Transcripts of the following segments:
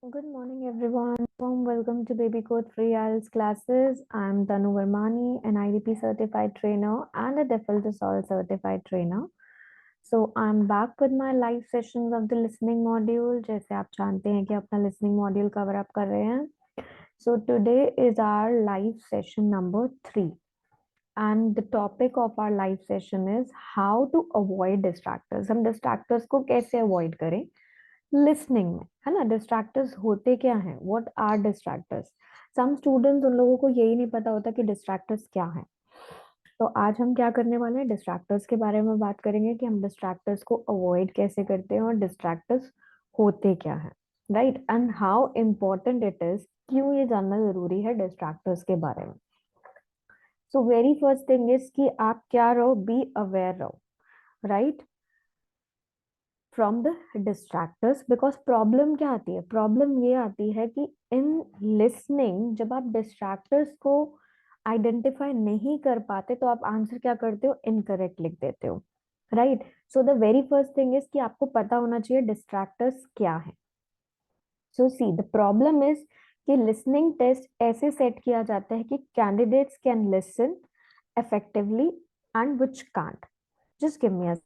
Good morning, everyone. Warm welcome to Baby Code Free IELTS classes. I'm Tanu Vermani, an IDP certified trainer and a Default to Solve certified trainer. So I'm back with my live sessions of the listening module. जैसे आप जानते हैं कि अपना listening module cover up कर रहे हैं. So today is our live session number 3. And the topic of our live session is how to avoid distractors. हम distractors को कैसे avoid करें लिसनिंग में, है ना. डिस्ट्रैक्टर्स होते क्या हैं, व्हाट आर डिस्ट्रैक्टर्स. सम स्टूडेंट्स, उन लोगों को यही नहीं पता होता कि डिस्ट्रैक्टर्स क्या हैं. तो आज हम क्या करने वाले हैं, डिस्ट्रैक्टर्स के बारे में बात करेंगे कि हम डिस्ट्रैक्टर्स को अवॉइड कैसे करते हैं और डिस्ट्रैक्टर्स होते क्या हैं, right, and how important it is, क्यों ये जानना जरूरी है डिस्ट्रैक्टर्स के बारे में. So very first thing is कि आप क्या रहो, बी अवेयर रहो, right, from the distractors. Because problem क्या आती है, प्रॉब्लम ये आती है कि इन लिसनिंग जब आप डिस्ट्रैक्टर्स को आइडेंटिफाई नहीं कर पाते तो आप आंसर क्या करते हो, इनकरेक्ट लिख देते हो, right. So the very first thing is कि आपको पता होना चाहिए डिस्ट्रैक्टर्स क्या है. So see the problem is कि लिसनिंग टेस्ट ऐसे सेट किया जाता है कि candidates can listen effectively and which can't. Just give me a.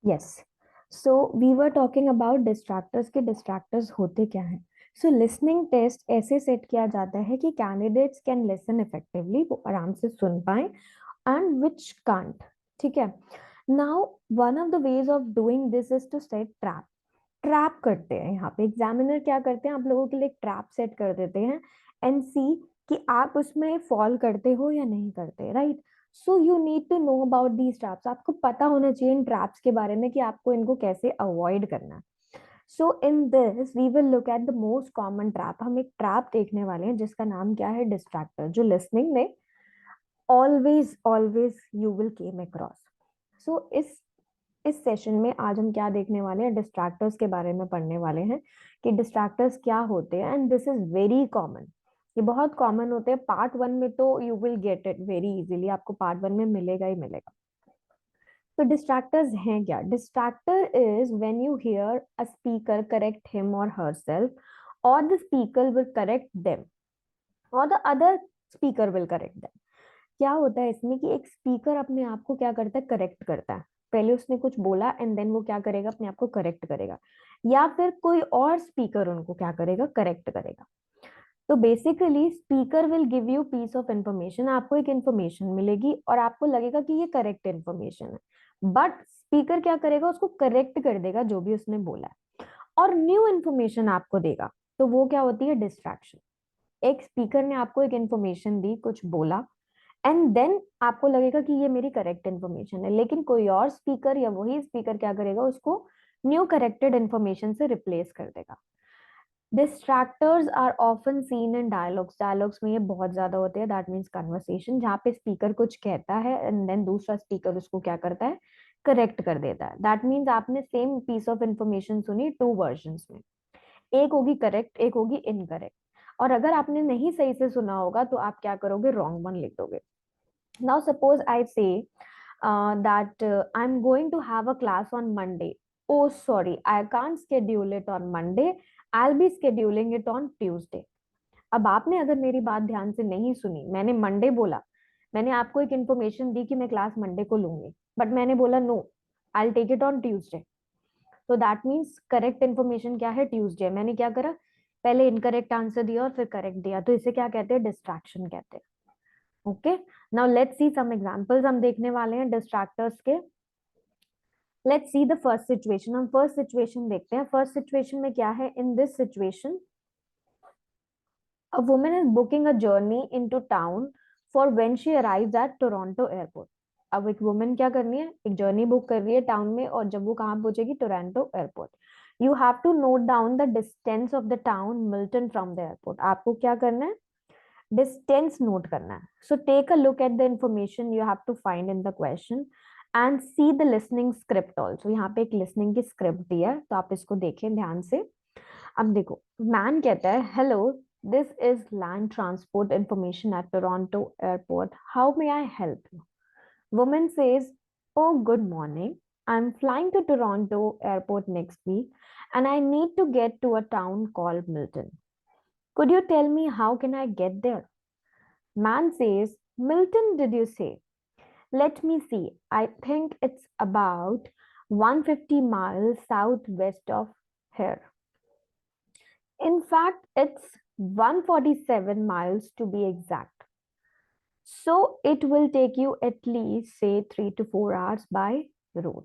Yes, so we were talking about distractors के डिस्ट्रैक्टर्स होते क्या हैं. सो लिसनिंग टेस्ट ऐसे सेट किया जाता है कि कैंडिडेट्स कैन लिसन इफेक्टिवली, वो आराम से सुन पाए, एंड विच कांट. ठीक है. Now one of the ways of doing this is to set trap. Trap करते हैं यहाँ पे एग्जामिनर, क्या करते हैं, आप लोगों के लिए ट्रैप सेट कर देते हैं एंड सी कि आप उसमें फॉल करते हो या नहीं करते, right. So you need to know about these traps. आपको पता होना चाहिए इन ट्रैप्स के बारे में कि आपको इनको कैसे अवॉइड करना है. So in this we will look at the most common trap. हम एक ट्रैप देखने वाले हैं जिसका नाम क्या है, डिस्ट्रैक्टर, जो लिसनिंग में always always you will came across. So इस सेशन में आज हम क्या देखने वाले हैं, डिस्ट्रैक्टर्स के बारे में पढ़ने वाले हैं कि डिस्ट्रैक्टर्स क्या होते हैं. And this is very common, ये बहुत कॉमन होते हैं. पार्ट 1 में तो you will get it very easily, आपको पार्ट 1 में मिलेगा ही मिलेगा. तो डिस्ट्रैक्टर्स हैं क्या. Distractor is when you hear a speaker correct him और हरसेल्फ, और the speaker will correct them, और the other speaker will correct them. क्या होता है इसमें कि एक स्पीकर अपने आप को क्या करता है, करेक्ट करता है. पहले उसने कुछ बोला एंड देन वो क्या करेगा, अपने आप को करेक्ट करेगा, या फिर कोई और स्पीकर उनको क्या करेगा, करेक्ट करेगा. तो basically speaker will give you piece of information, आपको एक इंफॉर्मेशन मिलेगी और आपको लगेगा कि ये करेक्ट इंफॉर्मेशन है, बट स्पीकर क्या करेगा, उसको करेक्ट कर देगा जो भी उसने बोला है, और न्यू इंफॉर्मेशन आपको देगा. तो वो क्या होती है, डिस्ट्रैक्शन. एक स्पीकर ने आपको एक इंफॉर्मेशन दी, कुछ बोला, एंड देन आपको लगेगा कि ये मेरी करेक्ट इन्फॉर्मेशन है, लेकिन कोई और स्पीकर या वही स्पीकर क्या करेगा, उसको न्यू करेक्टेड इन्फॉर्मेशन से रिप्लेस कर देगा. Distractors are often seen in dialogues. Dialogues में ये बहुत ज्यादा होते हैं, दैट मीन्स कन्वर्सेशन, जहाँ पे स्पीकर कुछ कहता है एंड देन दूसरा स्पीकर उसको क्या करता है, करेक्ट कर देता है. दैट मीन्स आपने सेम पीस ऑफ इंफॉर्मेशन सुनी टू वर्जन्स में, एक होगी करेक्ट, एक होगी इनकरेक्ट. और अगर आपने नहीं सही से सुना होगा तो आप क्या करोगे, रॉन्ग वन लिख दोगे. Now suppose I say that I'm going to have a class on Monday. Oh, sorry, I can't schedule it on Monday. I'll be scheduling it on Tuesday. अब आपने अगर मेरी बात ध्यान से नहीं सुनी, मैंने मंडे बोला, मैंने आपको एक इन्फॉर्मेशन दी कि मैं क्लास मंडे को लूंगी, बट मैंने बोला no, I take it on Tuesday. तो दैट मीन्स करेक्ट इन्फॉर्मेशन क्या है, ट्यूसडे. मैंने क्या करा, पहले इनकरेक्ट आंसर दिया और फिर करेक्ट दिया, तो इसे क्या कहते हैं, डिस्ट्रैक्शन कहते हैं. Okay, now let's see some examples हम देखने वाले हैं डिस्ट्रैक्टर्स के. Let's see the first situation. हम फर्स्ट सिचुएशन देखते हैं. फर्स्ट सिचुएशन में क्या है, in this situation a woman is booking a journey into town for when she arrives at Toronto airport. अब एक वुमन क्या करनी है, एक जर्नी बुक कर रही है टाउन में, और जब वो कहाँ पहुंचेगी, Toronto airport, you have to note down the distance of the town Milton from the airport. आपको क्या करना है, डिस्टेंस नोट करना है। So take a look at the information you have to find in the question and see the listening script also. यहाँ पे एक listening की स्क्रिप्ट दी है, तो आप इसको देखें ध्यान से। अब देखो, मैन कहता है, hello, this is land transport information at Toronto airport, how may I help you. Woman says, oh good morning, I'm flying to Toronto airport next week and I need to get to a town called Milton. Could you tell me how can I get there? Man says, Milton, did you say? Let me see. I think it's about 150 miles southwest of here. In fact, it's 147 miles to be exact. So it will take you at least say 3 to 4 hours by road.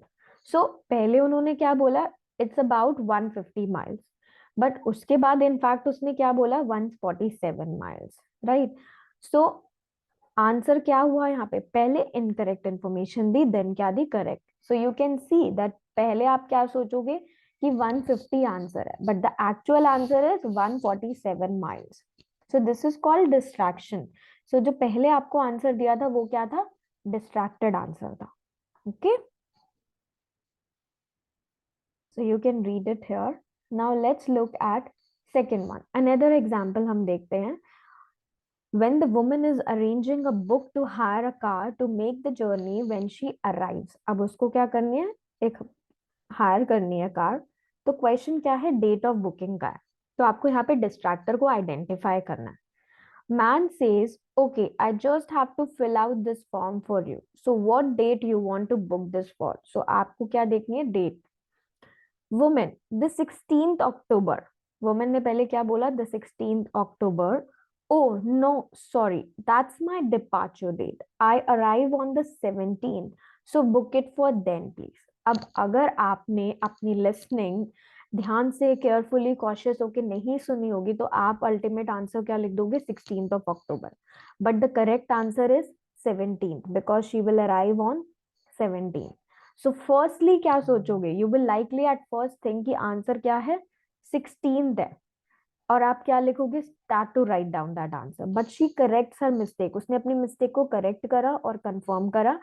So पहले उन्होंने क्या बोला, it's about 150 miles. But उसके बाद in fact उसने क्या बोला, 147 miles, right? So answer क्या हुआ यहाँ पे, पहले इनकरेक्ट इंफॉर्मेशन दी, देन क्या दी, correct. So you can see that पहले आप क्या सोचोगे कि 150 आंसर है, but the actual answer is 147 miles. So this is called distraction. So जो पहले आपको आंसर दिया था वो क्या था, डिस्ट्रैक्टेड आंसर था। Okay, so you can read it here. Now let's look at second one, another example हम देखते हैं। When the woman is arranging a book to hire a car to make the journey when she arrives, अब उसको क्या करनी है, एक higher करनी है कार। तो क्वेश्चन क्या है, डेट ऑफ बुकिंग का है। तो आपको यहाँ पे डिस्ट्रैक्टर को आइडेंटिफाई करना है। Man says, okay, I just have to fill out this form for you. So what date you want to book this for? So आपको क्या देखनी है, date. Woman, the 16th October. Woman ने पहले क्या बोला, the 16th October. Oh, no, sorry. That's my departure date. I arrive on the 17th. So book it for then, please. अब अगर आपने अपनी लिसनिंग ध्यान से केयरफुली कॉशियस होके नहीं सुनी होगी, तो आप अल्टीमेट आंसर क्या लिख दोगे, 16th of October. But the correct answer is 17th because she will arrive on 17th. So firstly क्या सोचोगे, you will likely at first think कि आंसर क्या है, 16th है, और आप क्या लिखोगे, start to write down that answer. But she corrects her mistake, उसने अपनी मिस्टेक को करेक्ट करा और कंफर्म करा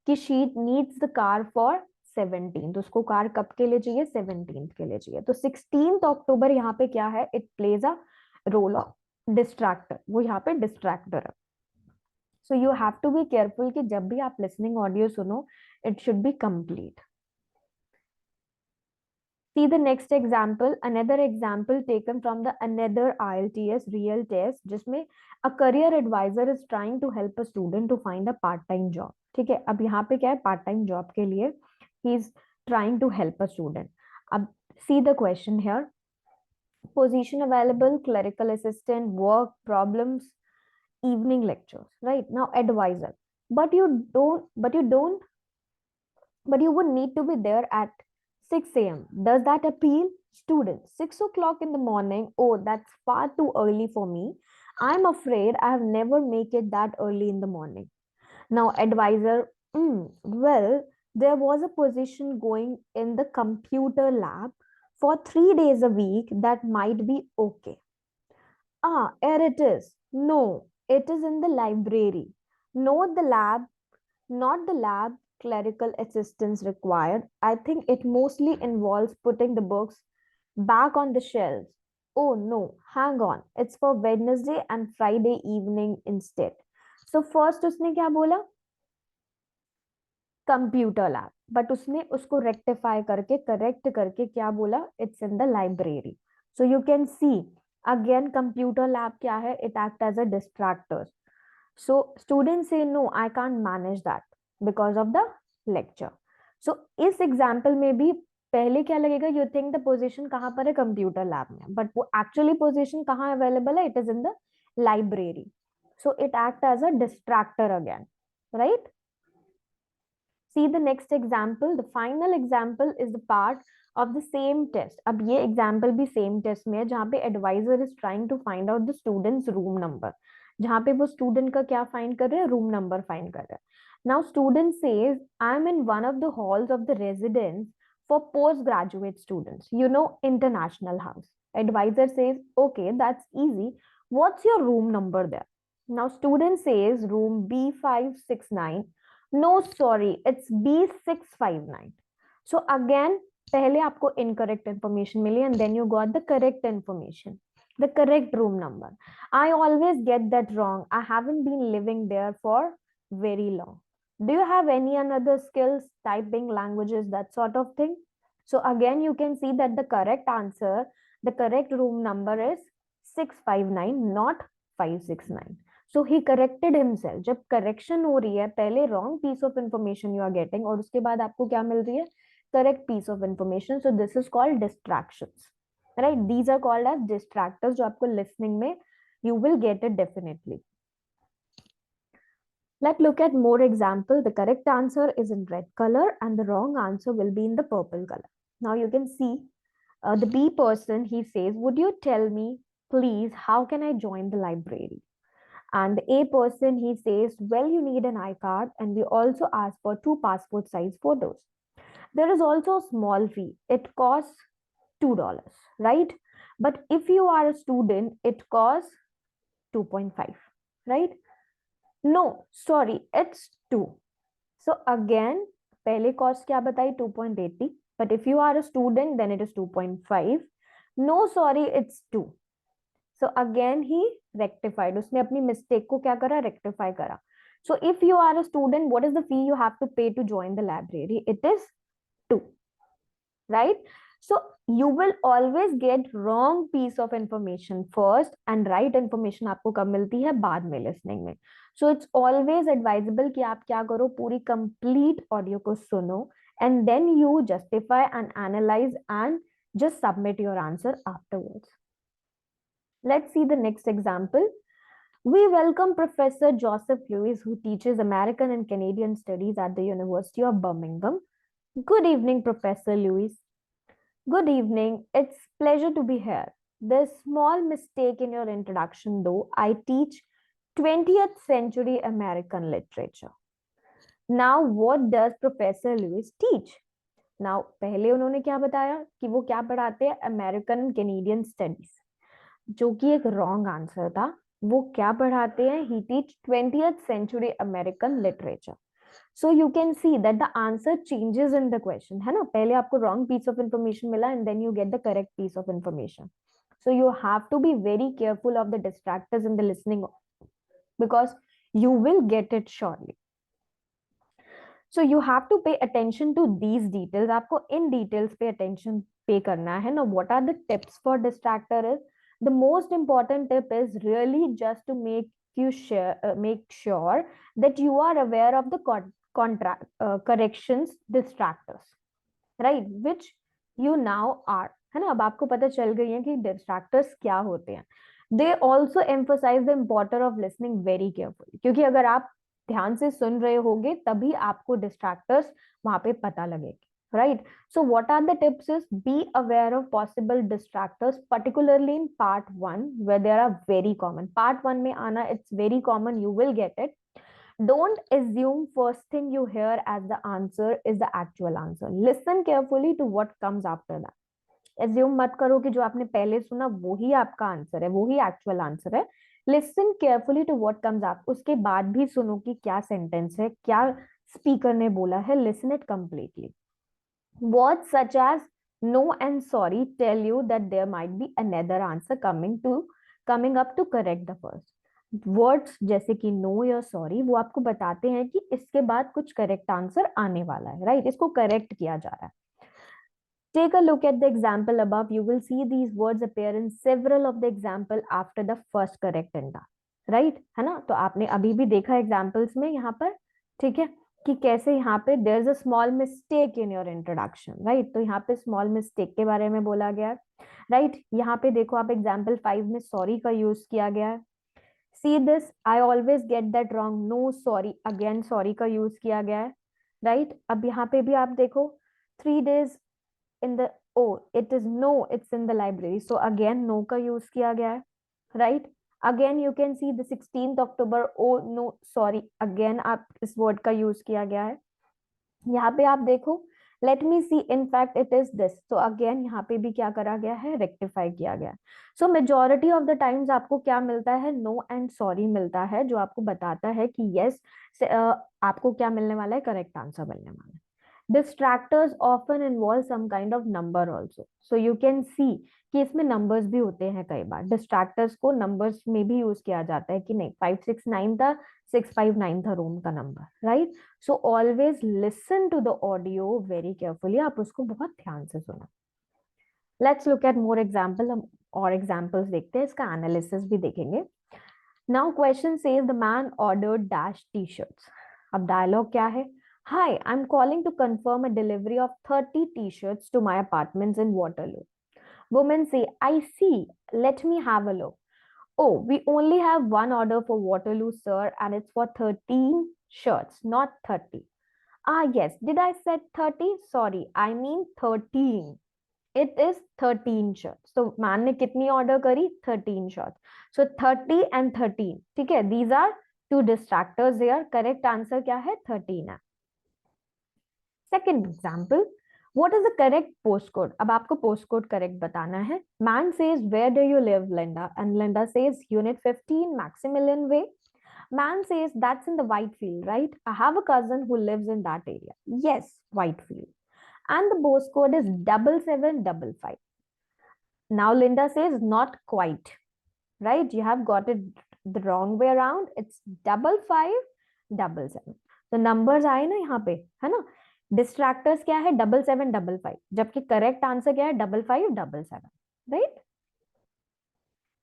कि she needs the car for 17th। उसको कार कब के लिए चाहिए, 17th के लिए चाहिए। तो 16th अक्टूबर यहाँ पे क्या है, it plays a role of distractor, वो यहाँ पे डिस्ट्रैक्टर है। So you have to be careful कि जब भी आप लिसनिंग ऑडियो सुनो, it should be complete. See the next example, another example taken from the another IELTS real test, जिसमें a career advisor is trying to help a student to find a part time job. ठीक है, अब यहाँ पे क्या है, part time job के लिए he is trying to help a student. अब see the question here, position available, clerical assistant, work, problems, evening lectures, right? Now advisor, but you would need to be there at 6 a.m. Does that appeal? Student, 6 o'clock in the morning. Oh, that's far too early for me. I'm afraid I have never make it that early in the morning. Now, advisor, well, there was a position going in the computer lab for 3 days a week that might be okay. Ah, here it is. No, it is in the library. No, the lab, not the lab clerical assistance required. I think it mostly involves putting the books back on the shelves. Oh no, hang on. It's for Wednesday and Friday evening instead. So first उसने क्या बोला, computer lab, but उसने उसको rectify करके correct करके क्या बोला, it's in the library. So you can see again computer lab क्या है, it act as a distractor. So students say, no, I can't manage that because of the lecture. So इस example में भी पहले क्या लगेगा, you think the position कहाँ पर है, कंप्यूटर लैब में, but वो actually position कहाँ available है, it is in the library. So it act as a distractor again, right? See the next example. The final example is the part of the same test. अब ये example भी same test में है, जहाँ पे advisor is trying to find out the student's room number. जहाँ पे वो स्टूडेंट का क्या फाइंड कर रहे हैं, रूम नंबर फाइंड कर रहे हैं. Now student says I am in one of the halls of the residence for post graduate students, you know, international house. Advisor says, okay, that's easy. What's your room number there? Now, student says room B569. No, sorry, it's B659. So again, पहले आपको incorrect information milli and then you got the correct information, the correct room number. I always get that wrong. I haven't been living there for very long. Do you have any another skills, typing languages, that sort of thing? So again, you can see that the correct answer, the correct room number is 659, not 569. So he corrected himself. जब correction हो रही है, पहले wrong piece of information you are getting और उसके बाद आपको क्या मिल रही है, correct piece of information. So this is called distractions, right? These are called as distractors जो आपको listening में you will get it definitely. Let's look at more example. The correct answer is in red color and the wrong answer will be in the purple color. Now you can see the B person, he says, would you tell me, please, how can I join the library? And the A person, he says, well, you need an iCard and we also ask for 2 passport size photos. There is also a small fee. It costs $2, right? But if you are a student, it costs 2.5, right? No, sorry, it's 2. So again, पहले cost क्या बताई, 2.80. But if you are a student, then it is 2.5. No, sorry, it's 2. So again, he rectified. उसने अपनी mistake को क्या करा, rectify करा. So if you are a student, what is the fee you have to pay to join the library? It is 2, right? So you will always get wrong piece of information first and right information आपको कब मिलती है, बाद में listening में. So it's always advisable कि आप क्या करो, पूरी complete audio को सुनो and then you justify and analyze and just submit your answer afterwards. Let's see the next example. We welcome Professor Joseph Lewis, who teaches American and Canadian Studies at the University of Birmingham. Good evening, Professor Lewis. Good evening. It's pleasure to be here. There's small mistake in your introduction though. I teach 20th century American literature. Now, what does Professor Lewis teach? Now, पहले उन्होंने क्या बताया कि वो क्या पढ़ाते हैं, American and Canadian studies, जो कि एक रॉन्ग आंसर था. वो क्या पढ़ाते हैं, ही teach 20th century American literature. So you can see that the answer changes in the question, है ना. पहले आपको wrong piece of information मिला and then you get the correct piece of information. So you have to be very careful of the distractors in the listening because you will get it surely. So you have to pay attention to these details. आपको इन details पे attention pay करना है ना. What are the tips for distractor is, the most important tip is really just to make sure that you are aware of the corrections distractors, right, which you now are, है ना. अब आपको पता चल गई है कि distractors क्या होते हैं. They also emphasize the importance of listening very carefully, क्योंकि अगर आप ध्यान से सुन रहे होगे तभी आपको distractors वहां पे पता लगेगी, right? So what are the tips is, be aware of possible distractors, particularly in part 1 where they are very common. Part 1 में आना, it's very common, you will get it. Don't assume first thing you hear as the answer is the actual answer. Listen carefully to what comes after that. Assume मत करो कि जो आपने पहले सुना वो ही आपका आंसर है, वो ही एक्चुअल आंसर है. Listen carefully to what comes up. उसके बाद भी सुनो कि क्या सेंटेंस है, क्या स्पीकर ने बोला है. Listen it completely. Words such as no and sorry tell you that there might be another answer coming up to correct the first. Words जैसे कि नो या सॉरी वो आपको बताते हैं कि इसके बाद कुछ करेक्ट आंसर आने वाला है, राइट? इसको करेक्ट किया जा रहा है. Take a look at the example above. You will see these words appear in several of the example after the first correct answer, right? है ना. तो आपने अभी भी देखा एग्जाम्पल्स में यहाँ पर, ठीक है, कि कैसे यहाँ पे there is a small mistake in your introduction, right? तो यहाँ पे स्मॉल मिस्टेक के बारे में बोला गया है, राइट? यहाँ पे देखो आप एग्जाम्पल 5 में सॉरी का यूज किया गया है. See this, I always get that wrong. No, sorry. Again, sorry का यूज किया गया है, राइट? अब यहाँ पे भी आप देखो 3 days in the, oh, it is no, it's in the library. So again, no का यूज किया गया है, right? Again you can see the 16th October, oh no sorry, again आप इस वर्ड का यूज किया गया है। यहाँ पे आप देखो, let me see in fact it is this, तो अगेन यहाँ पे भी क्या करा गया है, रेक्टिफाई किया गया। सो मेजोरिटी ऑफ द टाइम्स आपको क्या मिलता है, नो एंड सॉरी मिलता है, जो आपको बताता है कि यस आपको क्या मिलने वाला है, करेक्ट आंसर मिलने वाला है। Distractors often involve some kind of number also. So you can see कि इसमें नंबर्स भी होते हैं कई बार। डिस्ट्रैक्टर्स को नंबर्स में भी यूज किया जाता है कि नहीं 569 था, 659 था रूम का number, right. So always listen to the audio very carefully, आप उसको बहुत ध्यान से सुनो। Let's look at more example, हम और एग्जाम्पल्स देखते हैं, इसका एनालिसिस भी देखेंगे। Now question says the man ordered dash T shirts. अब डायलॉग क्या है, hi, I'm calling to confirm a delivery of 30 t-shirts to my apartments in Waterloo. Women say, I see, let me have a look. Oh, we only have one order for Waterloo, sir, and it's for 13 shirts, not 30. Ah, yes, did I said 30? Sorry, I mean 13. It is 13 shirts. So man ने कितनी order करी, 13 shirts. So 30 and 13, ठीक है, these are two distractors here. Correct answer क्या है, 13 है। Second example, what is the correct postcode? अब आपको postcode correct बताना है। Man says, where do you live, Linda? And Linda says, Unit 15, Maximilian Way. Man says, that's in the Whitefield, right? I have a cousin who lives in that area. Yes, Whitefield. And the postcode is 7755. Now Linda says, not quite, right? You have got it the wrong way around. It's 5577. तो numbers आए ना यहाँ पे, है ना। डिस्ट्रैक्टर्स क्या है, 7755, जबकि करेक्ट आंसर क्या है, 5577, right.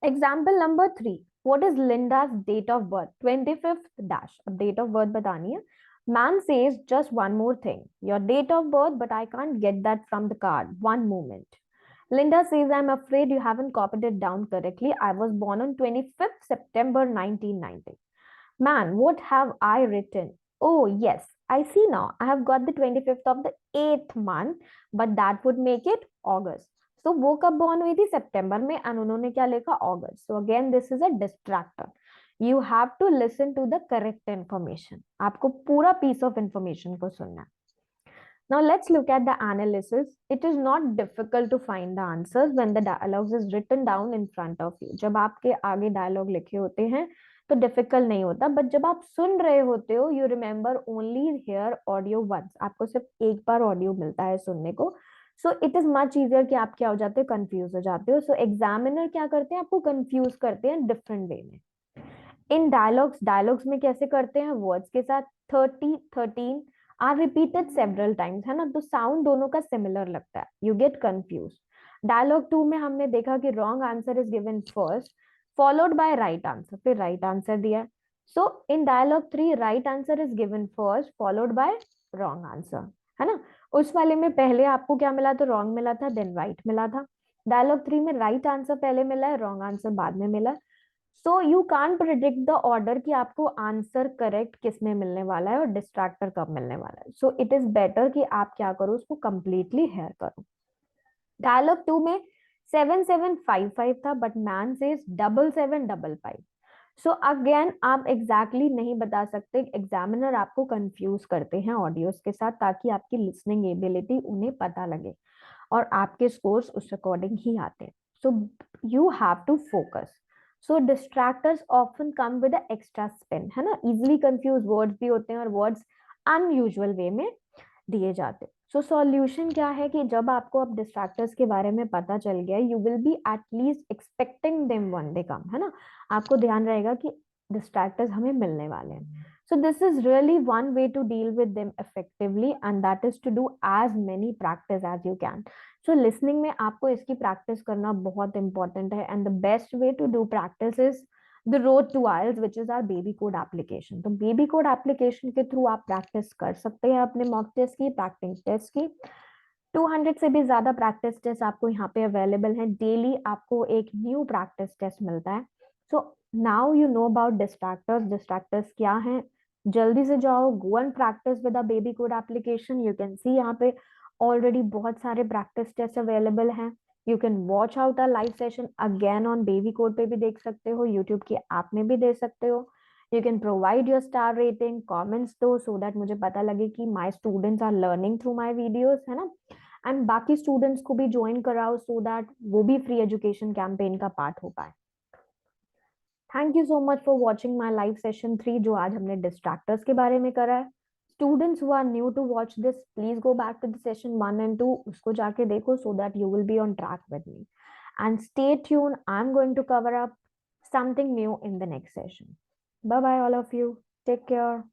Example number 3, what is Linda's date of birth, 25th dash. अब डेट ऑफ बर्थ बतानी है। Man says, just one more thing, your date of birth, but I can't get that from the card, one moment. Linda says, I'm afraid you haven't copied it down correctly. I was born on 25th September 1990. Man, what have I written? Oh, yes, I see now. I have got the 25th of the 8th month, but that would make it August. So वो कब born हुई थी, सितंबर में, and उन्होंने क्या लिखा, August. So again, this is a distractor. You have to listen to the correct information. आपको पूरा piece of information को सुनना है। Now let's look at the analysis. It is not difficult to find the answers when the dialogues is written down in front of you. जब आपके आगे dialogue लिखे होते हैं तो difficult नहीं होता, but जब आप सुन रहे होते हो, you remember only hear audio once. आपको सिर्फ एक बार audio मिलता है सुनने को, so it is much easier कि आप क्या हो जाते हो, confuse हो जाते हो। So examiner क्या करते हैं, आपको confuse करते हैं different way में। इन डायलॉग्स में कैसे करते हैं, वर्ड्स के साथ 30 13 आर रिपीटेड सेवरल टाइम्स, है ना, तो साउंड दोनों का सिमिलर लगता है, यू गेट कंफ्यूज। डायलॉग 2 में हमने देखा कि wrong answer is given first followed by right answer, फिर राइट आंसर दिया। So in dialogue 3 right answer is given first followed by wrong answer, है ना। उस वाले में पहले आपको क्या मिला, तो रॉन्ग मिला था, देन राइट मिला था। डायलॉग 3 में राइट आंसर पहले मिला है, रॉन्ग आंसर बाद में मिला। So you can predict the order कि आपको आंसर करेक्ट किस में मिलने वाला है और डिस्ट्रैक्टर कब मिलने वाला है। सो इट इज बेटर कि आप क्या करो, उसको कंप्लीटली हेयर करो। डायलॉग 2 में 7755 था, but man says 7755। So again आप एग्जैक्टली नहीं बता सकते, एग्जामिनर आपको कंफ्यूज करते हैं ऑडियोज के साथ, ताकि आपकी लिसनिंग एबिलिटी उन्हें पता लगे और आपके स्कोर्स उस अकॉर्डिंग ही आते हैं। So you have to focus. So distractors often come with extra spin, है ना, इजिली कंफ्यूज वर्ड्स भी होते हैं और वर्ड्स अनयूजुअल वे में दिए जाते हैं। सो सॉल्यूशन क्या है कि जब आपको अब डिस्ट्रैक्टर्स के बारे में पता चल गया, you will be at least expecting them one day come, है ना, आपको ध्यान रहेगा कि डिस्ट्रैक्टर्स हमें मिलने वाले हैं। So this is really one way to deal with them effectively, and that is to do as many practice as you can. So listening में आपको इसकी practice करना बहुत important है, and the best way to do practice is the road to IELTS, which is our baby code application. तो baby code application के through आप practice कर सकते हैं अपने mock test की, practice test की। 200 से भी ज्यादा प्रैक्टिस टेस्ट आपको यहाँ पे अवेलेबल है, डेली आपको एक न्यू प्रैक्टिस टेस्ट मिलता है। So now you know about distractors, distractors क्या हैं, जल्दी से जाओ, go and practice with a baby code application. You can see यहाँ पे ऑलरेडी बहुत सारे प्रैक्टिस टेस्ट अवेलेबल हैं। You can watch out a live session again on baby code पे भी देख सकते हो, यूट्यूब की ऐप में भी दे सकते हो। You can provide your star rating, comments दो सो दैट मुझे पता लगे कि my students are learning through my videos, है ना। एंड बाकी स्टूडेंट्स को भी ज्वाइन कराओ सो दैट वो भी फ्री एजुकेशन कैंपेन का पार्ट हो पाए। Thank you so much for watching my live session 3, जो आज हमने डिस्ट्रैक्टर्स के बारे में करा है। Students who are new to watch this, please go back to the session 1 and 2, उसको जाके देखो so that you will be on track with me. And stay tune, I am going to cover up something new in the next session. Bye bye all of you. Take care.